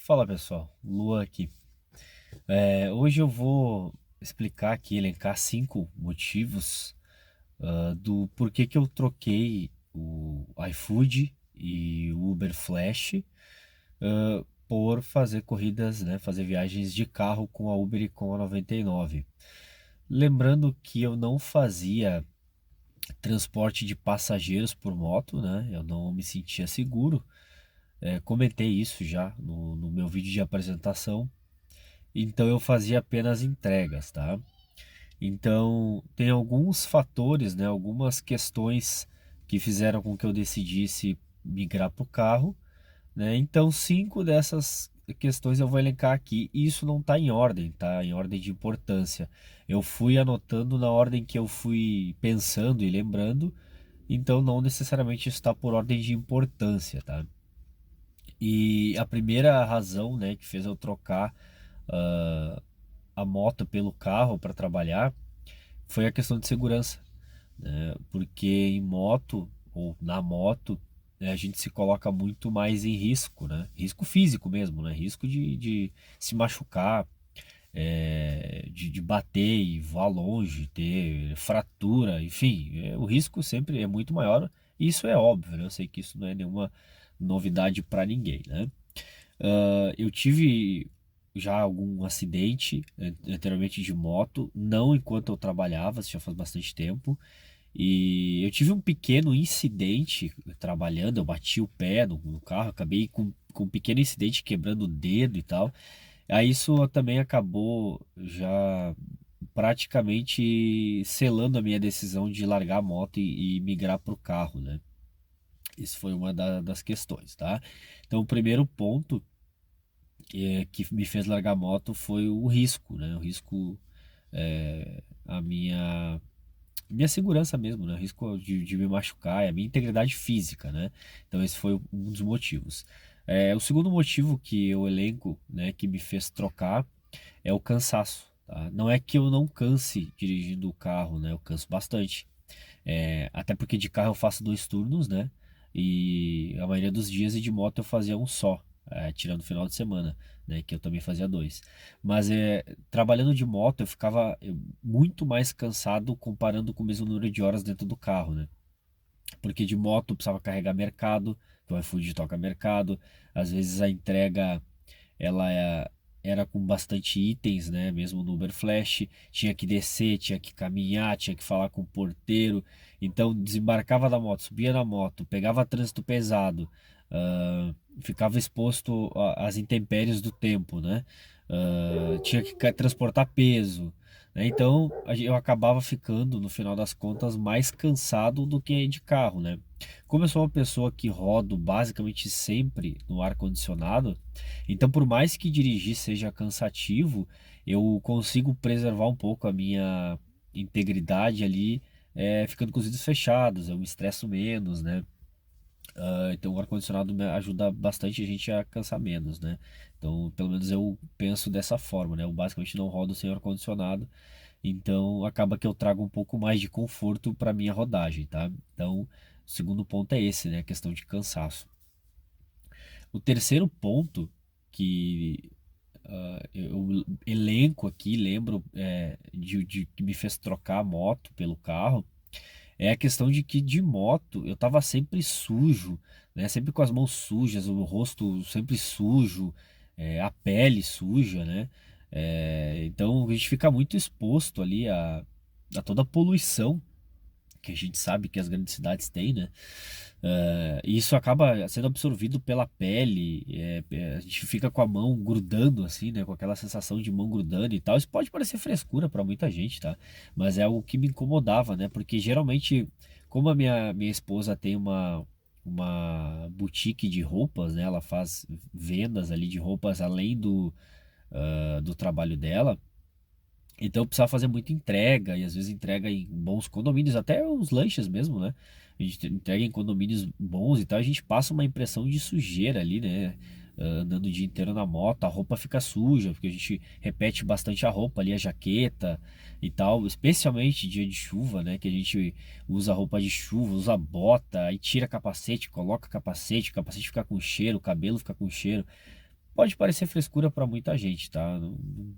Fala pessoal, Luan aqui. Hoje eu vou explicar aqui, elencar 5 motivos do porquê que eu troquei o iFood e o Uber Flash por fazer corridas, né, fazer viagens de carro com a Uber e com a 99. Lembrando que eu não fazia transporte de passageiros por moto, né? Eu não me sentia seguro. Comentei isso já no meu vídeo de apresentação. Então eu fazia apenas entregas, tá? Então tem alguns fatores, né, algumas questões que fizeram com que eu decidisse migrar para o carro, né? Então 5 dessas questões eu vou elencar aqui. E isso não está em ordem, tá? Em ordem de importância. Eu fui anotando na ordem que eu fui pensando e lembrando, então não necessariamente está por ordem de importância, tá? E a primeira razão, né, que fez eu trocar ah, a moto pelo carro para trabalhar foi a questão de segurança, né? Porque em moto ou na moto, né, a gente se coloca muito mais em risco, né? Risco físico mesmo, né? Risco de se machucar, de bater e voar longe, ter fratura, enfim, o risco sempre é muito maior. E isso é óbvio, né? Eu sei que isso não é nenhuma novidade para ninguém, né? Eu tive já algum acidente anteriormente de moto, não enquanto eu trabalhava, isso já faz bastante tempo. E eu tive um pequeno incidente trabalhando, eu bati o pé no carro, acabei com um pequeno incidente quebrando o dedo e tal. Aí isso também acabou já praticamente selando a minha decisão de largar a moto e migrar para o carro, né? Isso foi uma das questões, tá? Então, o primeiro ponto que me fez largar a moto foi o risco, né? O risco, a minha segurança mesmo, né? O risco de me machucar, a minha integridade física, né? Então esse foi um dos motivos. O segundo motivo que eu elenco, né, que me fez trocar é o cansaço, tá? Não é que eu não canse dirigindo o carro, né? Eu canso bastante. Até porque de carro eu faço 2 turnos, né? E a maioria dos dias e de moto eu fazia um só, tirando o final de semana, né? Que eu também fazia dois. Mas trabalhando de moto eu ficava muito mais cansado comparando com o mesmo número de horas dentro do carro, né? Porque de moto eu precisava carregar mercado, que o iFood toca mercado, às vezes a entrega ela era com bastante itens, né? Mesmo no Uber Flash, tinha que descer, tinha que caminhar, tinha que falar com o porteiro. Então desembarcava da moto, subia na moto, pegava trânsito pesado, ficava exposto às intempéries do tempo, né? Tinha que transportar peso, né? Então eu acabava ficando, no final das contas, mais cansado do que de carro, né? Como eu sou uma pessoa que rodo basicamente sempre no ar-condicionado, então, por mais que dirigir seja cansativo, eu consigo preservar um pouco a minha integridade ali, ficando com os vidros fechados, eu me estresso menos, né? Então, o ar-condicionado me ajuda bastante a gente a cansar menos, né? Então, pelo menos eu penso dessa forma, né? Eu basicamente não rodo sem ar-condicionado, então acaba que eu trago um pouco mais de conforto para minha rodagem, tá? Então, o segundo ponto é esse, né? A questão de cansaço. O terceiro ponto que eu elenco aqui, lembro de que me fez trocar a moto pelo carro, é a questão de que de moto eu tava sempre sujo, né? Sempre com as mãos sujas, o rosto sempre sujo, a pele suja, né? Então a gente fica muito exposto ali a toda a poluição que a gente sabe que as grandes cidades têm, né? E isso acaba sendo absorvido pela pele, a gente fica com a mão grudando assim, né? Com aquela sensação de mão grudando e tal. Isso pode parecer frescura para muita gente, tá? Mas é algo que me incomodava, né? Porque geralmente, como a minha esposa tem uma boutique de roupas, né? Ela faz vendas ali de roupas além do trabalho dela. Então eu precisava fazer muita entrega, e às vezes entrega em bons condomínios, até os lanches mesmo, né? A gente entrega em condomínios bons e tal, a gente passa uma impressão de sujeira ali, né? Andando o dia inteiro na moto, a roupa fica suja, porque a gente repete bastante a roupa ali, a jaqueta e tal, especialmente dia de chuva, né? Que a gente usa roupa de chuva, usa bota, aí tira capacete, coloca capacete, o capacete fica com cheiro, o cabelo fica com cheiro. Pode parecer frescura para muita gente, tá?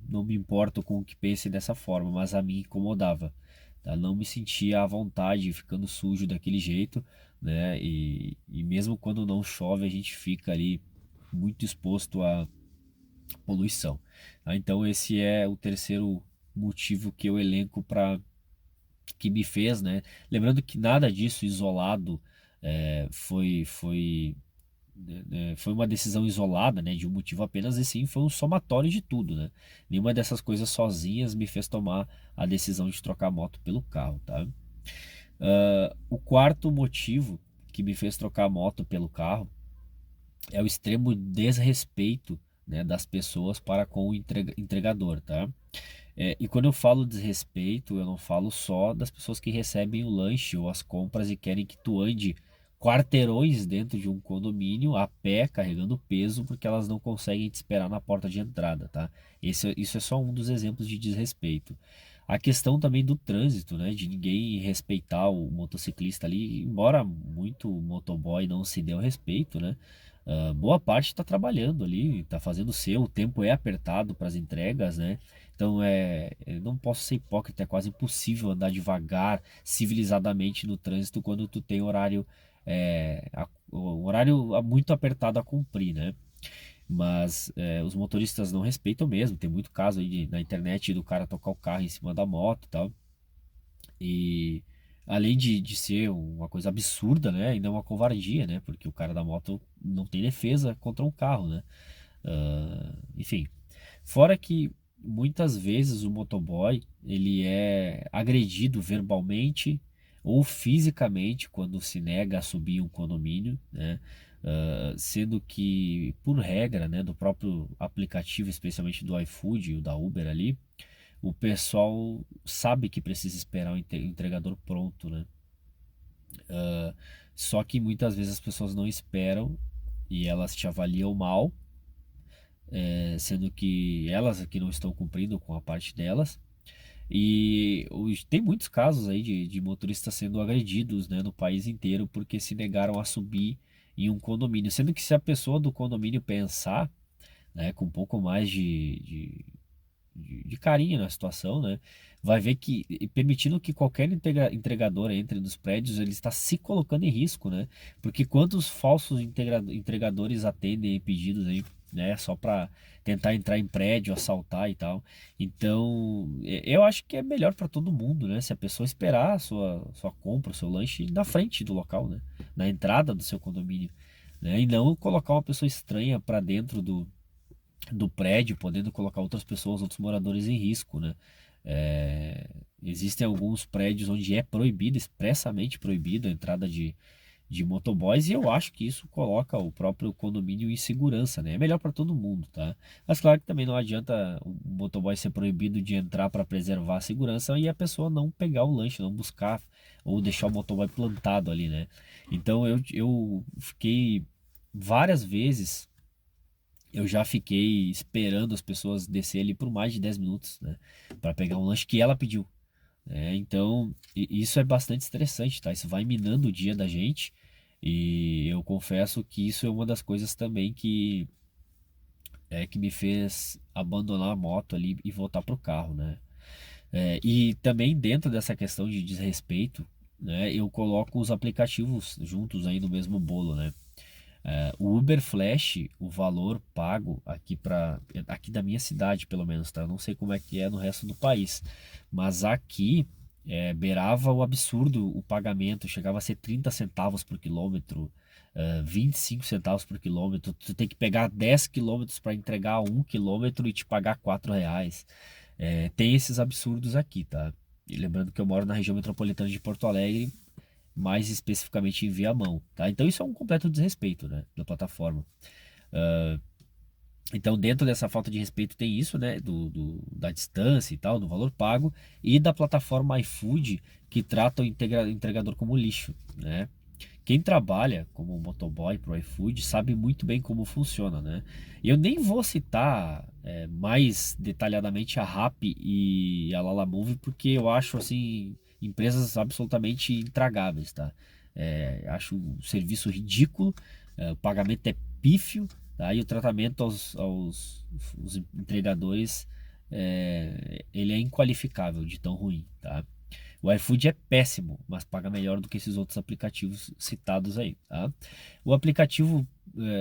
Não me importo com o que pense dessa forma, mas a mim incomodava, tá? Não me sentia à vontade ficando sujo daquele jeito, né? E mesmo quando não chove, a gente fica ali muito exposto à poluição, tá? Então esse é o terceiro motivo que eu elenco para que me fez, né? Lembrando que nada disso isolado foi uma decisão isolada, né, de um motivo apenas, e sim foi um somatório de tudo, né? Nenhuma dessas coisas sozinhas me fez tomar a decisão de trocar a moto pelo carro, tá? O quarto motivo que me fez trocar a moto pelo carro é o extremo desrespeito, né, das pessoas para com o entregador, tá? E quando eu falo desrespeito, eu não falo só das pessoas que recebem o lanche ou as compras e querem que tu ande quarteirões dentro de um condomínio a pé, carregando peso, porque elas não conseguem te esperar na porta de entrada, tá? Isso é só um dos exemplos de desrespeito. A questão também do trânsito, né? De ninguém respeitar o motociclista ali, embora muito motoboy não se dê o respeito, né? Boa parte está trabalhando ali, está fazendo o seu, o tempo é apertado para as entregas, né? Então eu não posso ser hipócrita, é quase impossível andar devagar, civilizadamente no trânsito quando tu tem o horário muito apertado a cumprir, né? Mas os motoristas não respeitam mesmo. Tem muito caso aí na internet do cara tocar o carro em cima da moto e tal. E além de ser uma coisa absurda, né? Ainda é uma covardia, né? Porque o cara da moto não tem defesa contra um carro, né? Enfim. Fora que muitas vezes o motoboy ele é agredido verbalmente ou fisicamente quando se nega a subir um condomínio, né? Sendo que, por regra, né, do próprio aplicativo, especialmente do iFood e da Uber ali, o pessoal sabe que precisa esperar o entregador pronto, né? Só que muitas vezes as pessoas não esperam e elas te avaliam mal, sendo que elas aqui não estão cumprindo com a parte delas. E tem muitos casos aí de motoristas sendo agredidos, né, no país inteiro porque se negaram a subir em um condomínio. Sendo que se a pessoa do condomínio pensar, né, com um pouco mais de carinho na situação, né? Vai ver que, e permitindo que qualquer entregador entre nos prédios, ele está se colocando em risco, né? Porque quantos falsos entregadores atendem pedidos aí, né? Só para tentar entrar em prédio, assaltar e tal. Então, eu acho que é melhor para todo mundo, né? Se a pessoa esperar a sua compra, o seu lanche na frente do local, né? Na entrada do seu condomínio, né? E não colocar uma pessoa estranha para dentro do prédio, podendo colocar outras pessoas, outros moradores em risco, né? Existem alguns prédios onde é proibido, expressamente proibido a entrada de motoboys, e eu acho que isso coloca o próprio condomínio em segurança, né? É melhor para todo mundo, tá? Mas claro que também não adianta o motoboy ser proibido de entrar para preservar a segurança e a pessoa não pegar o lanche, não buscar ou deixar o motoboy plantado ali, né? Então eu fiquei várias vezes, eu já fiquei esperando as pessoas descer ali por mais de 10 minutos, né? Para pegar um lanche que ela pediu, né? Então, isso é bastante estressante, tá? Isso vai minando o dia da gente. E eu confesso que isso é uma das coisas também que me fez abandonar a moto ali e voltar pro carro, né? E também dentro dessa questão de desrespeito, né? Eu coloco os aplicativos juntos aí no mesmo bolo, né? O Uber Flash, o valor pago aqui da minha cidade, pelo menos, tá? Eu não sei como é que é no resto do país, mas aqui beirava o absurdo o pagamento, chegava a ser 30 centavos por quilômetro, 25 centavos por quilômetro. Tu tem que pegar 10 quilômetros para entregar 1 quilômetro e te pagar R$ 4. Tem esses absurdos aqui, tá? E lembrando que eu moro na região metropolitana de Porto Alegre, mais especificamente em Viamão, tá? Então isso é um completo desrespeito, né, da plataforma. Então dentro dessa falta de respeito tem isso, né, da distância e tal, do valor pago, e da plataforma iFood, que trata o entregador como lixo, né? Quem trabalha como motoboy pro iFood sabe muito bem como funciona, né? E eu nem vou citar mais detalhadamente a Rappi e a Lalamove, porque eu acho assim empresas absolutamente intragáveis, tá? Acho o serviço ridículo, o pagamento é pífio, tá? E o tratamento aos entregadores, ele é inqualificável de tão ruim, tá? O iFood é péssimo, mas paga melhor do que esses outros aplicativos citados aí, tá? O aplicativo,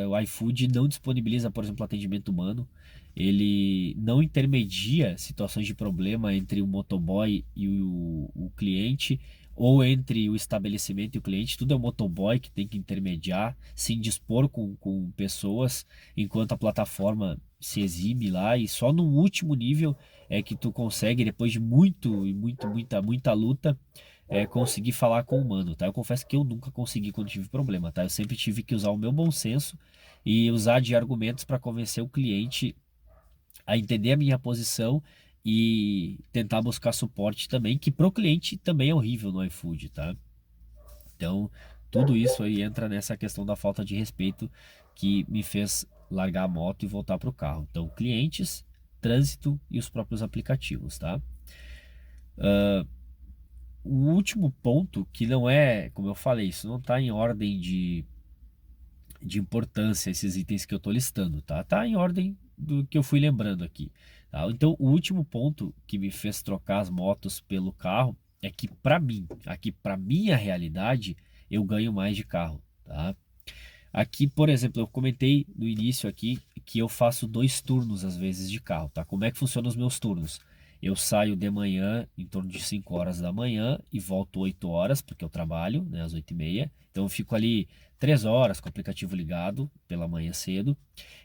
o iFood não disponibiliza, por exemplo, atendimento humano. Ele não intermedia situações de problema entre o motoboy e o cliente, ou entre o estabelecimento e o cliente. Tudo é o motoboy que tem que intermediar, se indispor com pessoas, enquanto a plataforma se exime lá, e só no último nível é que tu consegue, depois de muita luta, conseguir falar com o humano, tá? Eu confesso que eu nunca consegui quando tive problema, tá? Eu sempre tive que usar o meu bom senso e usar de argumentos para convencer o cliente a entender a minha posição e tentar buscar suporte também, que pro cliente também é horrível no iFood, tá? Então, tudo isso aí entra nessa questão da falta de respeito que me fez largar a moto e voltar pro carro. Então, clientes, trânsito e os próprios aplicativos, tá? O último ponto, que não é, como eu falei, isso não está em ordem de importância, esses itens que eu estou listando, tá? Tá em ordem do que eu fui lembrando aqui, tá? Então, o último ponto que me fez trocar as motos pelo carro é que, para mim, aqui para minha realidade, eu ganho mais de carro, tá? Aqui, por exemplo, eu comentei no início aqui que eu faço 2 turnos às vezes de carro, tá? Como é que funcionam os meus turnos? Eu saio de manhã, em torno de 5 horas da manhã, e volto 8 horas, porque eu trabalho, né, às 8h30. Então eu fico ali 3 horas com o aplicativo ligado, pela manhã cedo.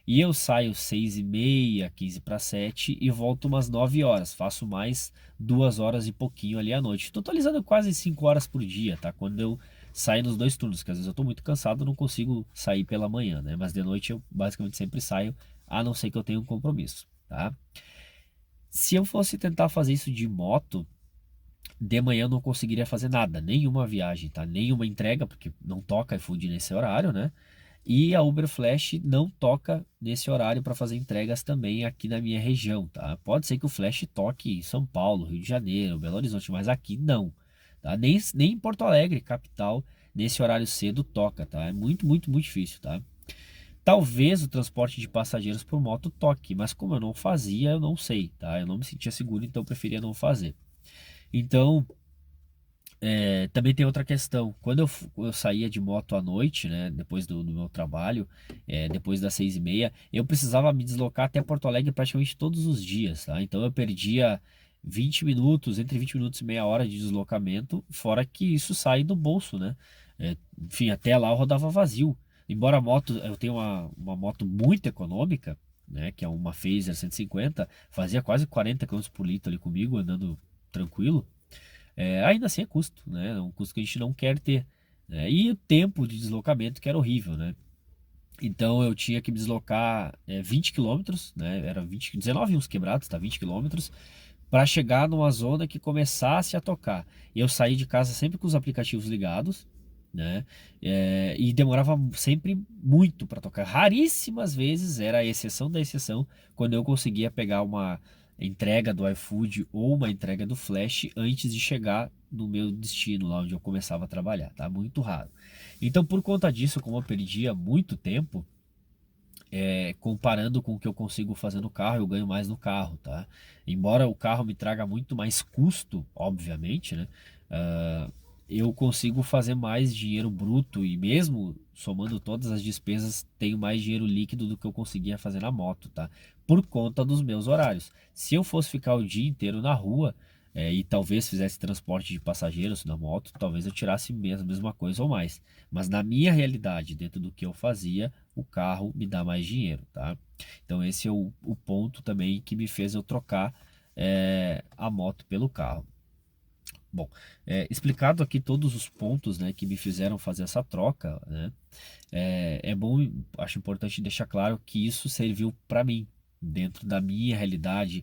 E eu saio 6h30, 15 para 7 e volto umas 9 horas. Faço mais 2 horas e pouquinho ali à noite. Totalizando quase 5 horas por dia, tá? Quando eu saio nos 2 turnos, que às vezes eu tô muito cansado, não consigo sair pela manhã, né? Mas de noite eu basicamente sempre saio, a não ser que eu tenha um compromisso, tá? Se eu fosse tentar fazer isso de moto, de manhã eu não conseguiria fazer nada, nenhuma viagem, tá? Nenhuma entrega, porque não toca iFood nesse horário, né? E a Uber Flash não toca nesse horário para fazer entregas também aqui na minha região, tá? Pode ser que o Flash toque em São Paulo, Rio de Janeiro, Belo Horizonte, mas aqui não, tá? Nem em Porto Alegre, capital, nesse horário cedo toca, tá? É muito difícil, tá? Talvez o transporte de passageiros por moto toque, mas como eu não fazia, eu não sei, tá? Eu não me sentia seguro, então eu preferia não fazer. Então, também tem outra questão. Quando eu saía de moto à noite, né, depois do meu trabalho, depois das 6h30, eu precisava me deslocar até Porto Alegre praticamente todos os dias, tá? Então eu perdia 20 minutos, entre 20 minutos e meia hora de deslocamento, fora que isso sai do bolso, né? Enfim, até lá eu rodava vazio. Embora a moto, eu tenho uma moto muito econômica, né, que é uma Phaser 150, fazia quase 40 km por litro ali comigo, andando tranquilo. Ainda assim é custo, né? É um custo que a gente não quer ter, né? E o tempo de deslocamento que era horrível, né? Então eu tinha que me deslocar 20 quilômetros, né? Era 20, 19 e uns quebrados, tá? 20 quilômetros para chegar numa zona que começasse a tocar. E eu saí de casa sempre com os aplicativos ligados, né? E demorava sempre muito para tocar. Raríssimas vezes, era a exceção da exceção, quando eu conseguia pegar uma entrega do iFood ou uma entrega do Flash antes de chegar no meu destino, lá onde eu começava a trabalhar, tá? Muito raro. Então, por conta disso, como eu perdia muito tempo, comparando com o que eu consigo fazer no carro, eu ganho mais no carro, tá? Embora o carro me traga muito mais custo, obviamente, né? Ah, eu consigo fazer mais dinheiro bruto e mesmo somando todas as despesas, tenho mais dinheiro líquido do que eu conseguia fazer na moto, tá? Por conta dos meus horários. Se eu fosse ficar o dia inteiro na rua, e talvez fizesse transporte de passageiros na moto, talvez eu tirasse mesmo a mesma coisa ou mais. Mas na minha realidade, dentro do que eu fazia, o carro me dá mais dinheiro, tá? Então esse é o ponto também que me fez eu trocar a moto pelo carro. Bom, explicado aqui todos os pontos, né, que me fizeram fazer essa troca, né, é bom, acho importante deixar claro que isso serviu para mim, dentro da minha realidade,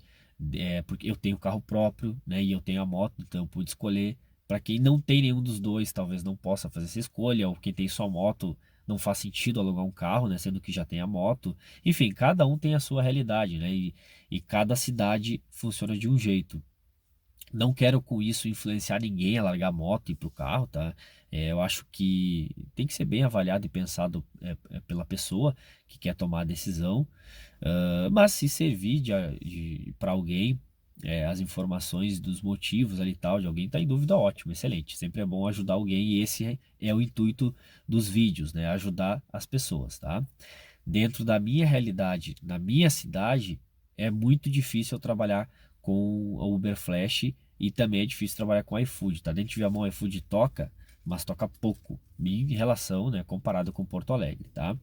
porque eu tenho carro próprio, né, e eu tenho a moto, então eu pude escolher. Para quem não tem nenhum dos dois, talvez não possa fazer essa escolha, ou quem tem só moto, não faz sentido alugar um carro, né, sendo que já tem a moto. Enfim, cada um tem a sua realidade, né, e cada cidade funciona de um jeito. Não quero com isso influenciar ninguém a largar a moto e ir pro carro, tá? Eu acho que tem que ser bem avaliado e pensado pela pessoa que quer tomar a decisão. Mas se servir para alguém, as informações dos motivos ali e tal, de alguém tá em dúvida, ótimo, excelente. Sempre é bom ajudar alguém e esse é o intuito dos vídeos, né? Ajudar as pessoas, tá? Dentro da minha realidade, na minha cidade, é muito difícil eu trabalhar com a Uber Flash e também é difícil trabalhar com iFood, tá? Dentro de Viamão, o iFood toca, mas toca pouco em relação, né, comparado com Porto Alegre, tá?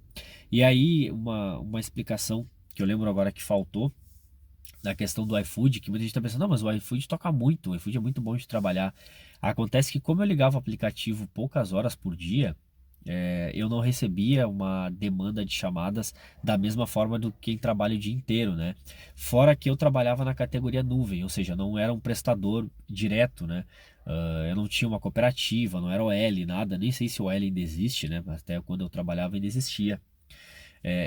E aí, uma explicação que eu lembro agora que faltou na questão do iFood, que muita gente está pensando, não, mas o iFood toca muito, o iFood é muito bom de trabalhar. Acontece que como eu ligava o aplicativo poucas horas por dia, eu não recebia uma demanda de chamadas da mesma forma do que quem trabalha o dia inteiro, né? Fora que eu trabalhava na categoria nuvem, ou seja, não era um prestador direto, né? Eu não tinha uma cooperativa, não era OL, nada, nem sei se o OL ainda existe, né? Até quando eu trabalhava ainda existia.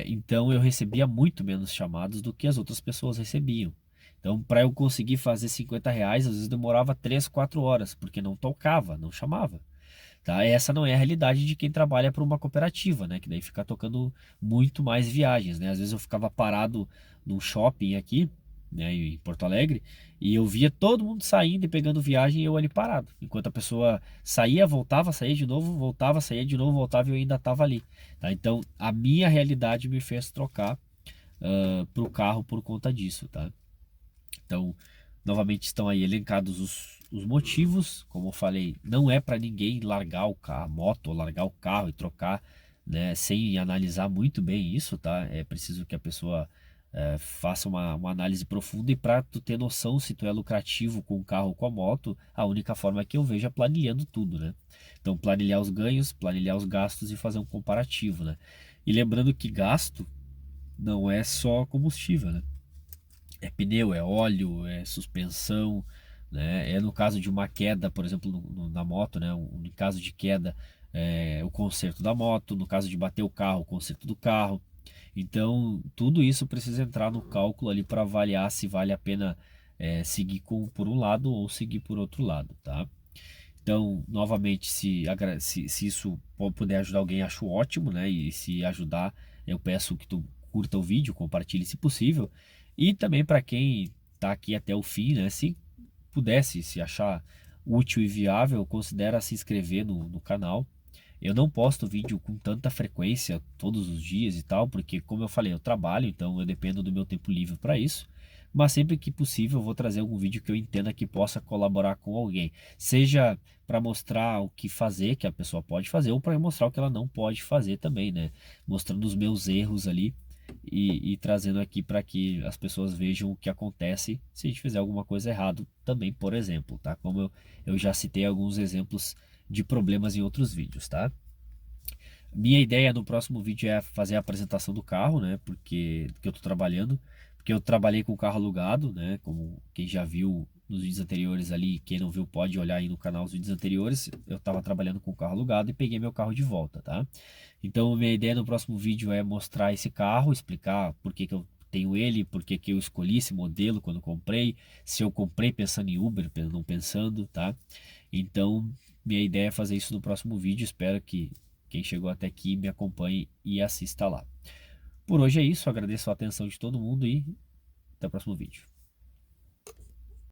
Então eu recebia muito menos chamados do que as outras pessoas recebiam. Então, para eu conseguir fazer R$ 50, às vezes demorava 3, 4 horas, porque não tocava, não chamava. Tá? Essa não é a realidade de quem trabalha para uma cooperativa, né? Que daí fica tocando muito mais viagens, né? Às vezes eu ficava parado num shopping aqui, né, em Porto Alegre, e eu via todo mundo saindo e pegando viagem e eu ali parado. Enquanto a pessoa saía, voltava, saía de novo, voltava, saía de novo, voltava e eu ainda estava ali. Tá? Então, a minha realidade me fez trocar para o carro por conta disso, tá? Então, novamente estão aí elencados os motivos. Como eu falei, não é para ninguém largar o carro, a moto, ou largar o carro e trocar, né, sem analisar muito bem isso, tá? É preciso que a pessoa faça uma análise profunda e para tu ter noção se tu é lucrativo com o carro ou com a moto, a única forma que eu vejo é planilhando tudo, né? Então, planilhar os ganhos, planilhar os gastos e fazer um comparativo, né? E lembrando que gasto não é só combustível, né? É pneu, é óleo, é suspensão, né? É no caso de uma queda, por exemplo, na moto, né? No caso de queda, o conserto da moto, no caso de bater o carro, o conserto do carro. Então, tudo isso precisa entrar no cálculo ali para avaliar se vale a pena seguir por um lado ou seguir por outro lado, tá? Então, novamente, se isso puder ajudar alguém, acho ótimo, né? E se ajudar, eu peço que tu curta o vídeo, compartilhe se possível. E também para quem está aqui até o fim, né? Se pudesse, se achar útil e viável, considera se inscrever no canal. Eu não posto vídeo com tanta frequência todos os dias e tal, porque como eu falei, eu trabalho, então eu dependo do meu tempo livre para isso. Mas sempre que possível eu vou trazer algum vídeo que eu entenda que possa colaborar com alguém. Seja para mostrar o que fazer, que a pessoa pode fazer, ou para mostrar o que ela não pode fazer também, né? Mostrando os meus erros ali e trazendo aqui para que as pessoas vejam o que acontece se a gente fizer alguma coisa errado também, por exemplo, tá? Como eu já citei alguns exemplos de problemas em outros vídeos, tá? Minha ideia no próximo vídeo é fazer a apresentação do carro, né? Porque eu tô trabalhando, porque eu trabalhei com o carro alugado, né? Como quem já viu nos vídeos anteriores ali, quem não viu pode olhar aí no canal os vídeos anteriores. Eu tava trabalhando com o carro alugado e peguei meu carro de volta, tá? Então, minha ideia no próximo vídeo é mostrar esse carro, explicar por que que eu tenho ele, por que que eu escolhi esse modelo quando comprei, se eu comprei pensando em Uber, não pensando, tá? Então, minha ideia é fazer isso no próximo vídeo. Espero que quem chegou até aqui me acompanhe e assista lá. Por hoje é isso, agradeço a atenção de todo mundo e até o próximo vídeo.